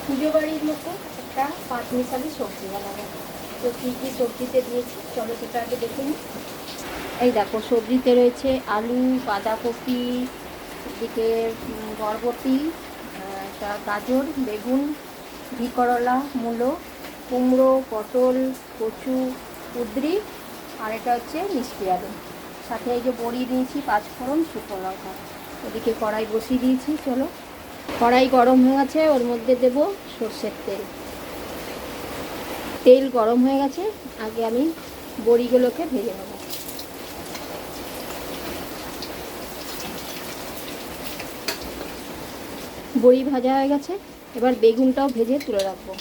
পুজো বাড়ির মতো একটা পাঁচ মিশালি সবজি বানাবো। তো কী কী সবজিতে দিয়েছি চলো সেটা আগে দেখে নিই। এই দেখো সবজিতে রয়েছে আলু, বাঁধাকপি, এদিকে বরবটি, এটা গাজর, বেগুন, করলা, মূলো, কুমড়ো, পটল, কচু, কুঁদরি, আর এটা হচ্ছে মিষ্টি আলু। সাথে এই যে বড়ি দিয়েছি, পাঁচফোড়ন, শুকনো লঙ্কা। ওদিকে কড়াই বসিয়ে দিয়েছি। চলো, কড়াই গরম হয়ে গেছে, ওর মধ্যে দেব সর্ষের তেল। তেল গরম হয়ে গেছে, আগে আমি বড়িগুলোকে ভেজে নেব। বড়ি ভাজা হয়ে গেছে, এবার বেগুনটাও ভেজে তুলে রাখবো।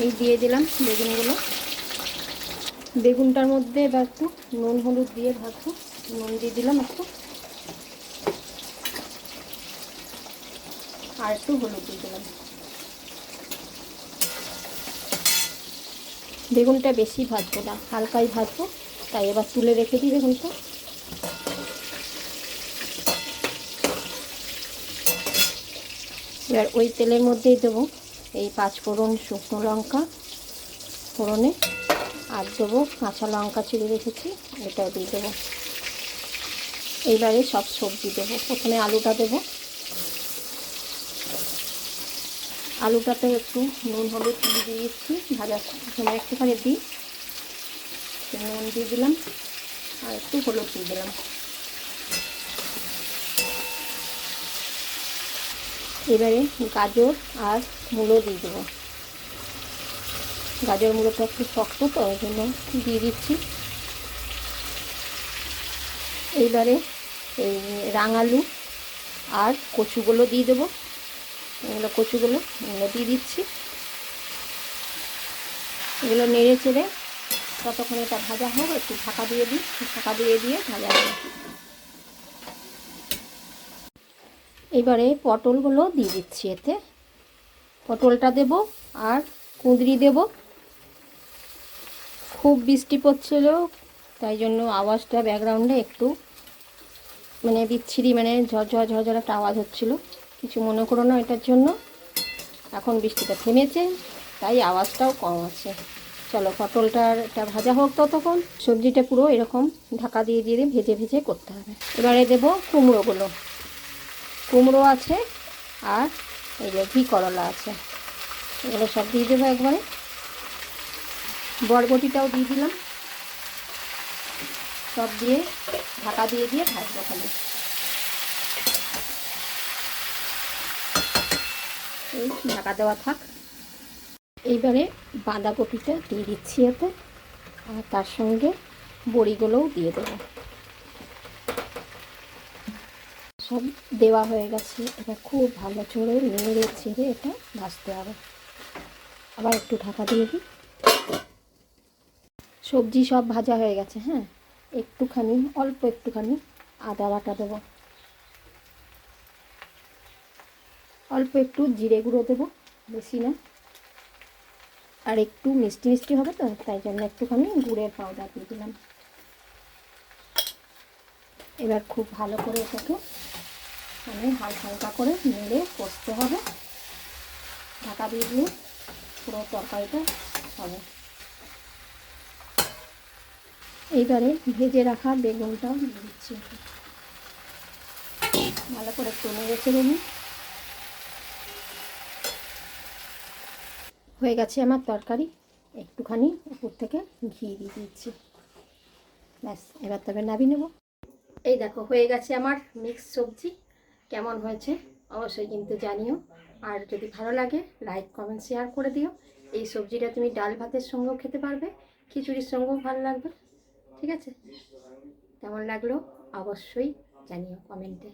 এই দিয়ে দিলাম বেগুনগুলো। বেগুনটার মধ্যে এবার একটু নুন হলুদ দিয়ে ভাজবো। নুন দিয়ে দিলাম একটু, আর একটু হলুদ দিয়ে দিলাম। বেগুনটা বেশি ভাজবো না, হালকাই ভাজবো, তাই এবার তুলে রেখে দিই বেগুনটা। এবার ওই তেলের মধ্যেই দেবো এই পাঁচফোড়ন, শুকনো লঙ্কা ফোড়নে, আর দেবো কাঁচা লঙ্কা চিড়ে রেখেছি, এটাও দিয়ে দেবো। এইবারে সব সবজি দেবো। প্রথমে আলুটা দেবো। আলুটাতে একটু নুন হলুদ দিয়ে দিচ্ছি, ভাজার সময় একটুখানি দিই। নুন দিয়ে দিলাম আর একটু হলুদ দিয়ে দিলাম। এবারে গাজর আর মূলো দিয়ে দেবো। গাজর মূলোটা একটু শক্ত, তো ওই জন্য দিয়ে দিচ্ছি। এইবারে এই রাঙালু আর কচুগুলো দিয়ে দেবো। কচুগুলো দিয়ে দিচ্ছি। এগুলো নেড়ে চেড়ে ততক্ষণ এটা ভাজা হোক, একটু ঢাকা দিয়ে দিই। ঢাকা দিয়ে ভাজা হবে। এবারে পটলগুলো দিয়ে দিচ্ছি এতে। পটলটা দেব আর কুঁদরি দেব। খুব বৃষ্টি পড়ছিল, তাই জন্য আওয়াজটা ব্যাকগ্রাউন্ডে একটু মানে বিচ্ছিরি, মানে ঝরঝর ঝরঝর একটা আওয়াজ হচ্ছিল। কিছু মনে করো না এটার জন্য। এখন বৃষ্টিটা থেমেছে, তাই আওয়াজটাও কম আছে। চলো পটলটা ভাজা হোক ততক্ষণ। সবজিটা পুরো এরকম ঢাকা দিয়ে ভেজে ভেজে করতে হবে। এবারে দেব কুমড়োগুলো। কুমড়ো আছে আর এই যে করলা আছে, এগুলো সব দিয়ে দেবো একবারে। বরবটিটাও দিয়ে দিলাম। সব দিয়ে ঢাকা দিয়ে ভাজবো খালি। এই ঢাকা দেওয়া থাক। এইবারে বাঁধাকপিটা দিয়ে দিচ্ছি এতে, আর তার সঙ্গে বড়িগুলোও দিয়ে দেবো। সব দেওয়া হয়ে গেছে। এটা খুব ভালো করে নেড়ে ছেড়ে এটা ভাজতে হবে। আবার একটু ঢাকা দিয়ে দিই। সবজি সব ভাজা হয়ে গেছে। হ্যাঁ, একটুখানি অল্প একটুখানি আদা বাটা দেবো, অল্প একটু জিরে গুঁড়ো দেবো, বেশি না। আর একটু মিষ্টি মিষ্টি হবে তো, তাই জন্য একটুখানি গুড়ের পাউডার দিয়ে দিলাম। এবার খুব ভালো করে এটাকে হালকা হালকা করে নেড়ে কষতে হবে। ঢাকা দিয়ে দিয়ে পুরো তরকারিটা হবে। এইবারে ভেজে রাখা বেগুনটাও দিয়ে দিচ্ছি। ভালো করে একটু নেড়ে চেড়ে নিই। হয়ে গেছে আমার তরকারি। একটুখানি উপর থেকে ঘি দিয়ে দিচ্ছি। ব্যাস, এবার তবে নামিয়ে নেব। এই দেখো হয়ে গেছে আমার মিক্স সবজি। কেমন হয়েছে অবশ্যই কিন্তু জানিও। আর যদি ভালো লাগে লাইক কমেন্ট শেয়ার করে দিও। এই সবজিটা তুমি ডাল ভাতের সঙ্গেও খেতে পারবে, খিচুড়ির সঙ্গেও ভালো লাগবে। ঠিক আছে, কেমন লাগলো অবশ্যই জানিও কমেন্টে।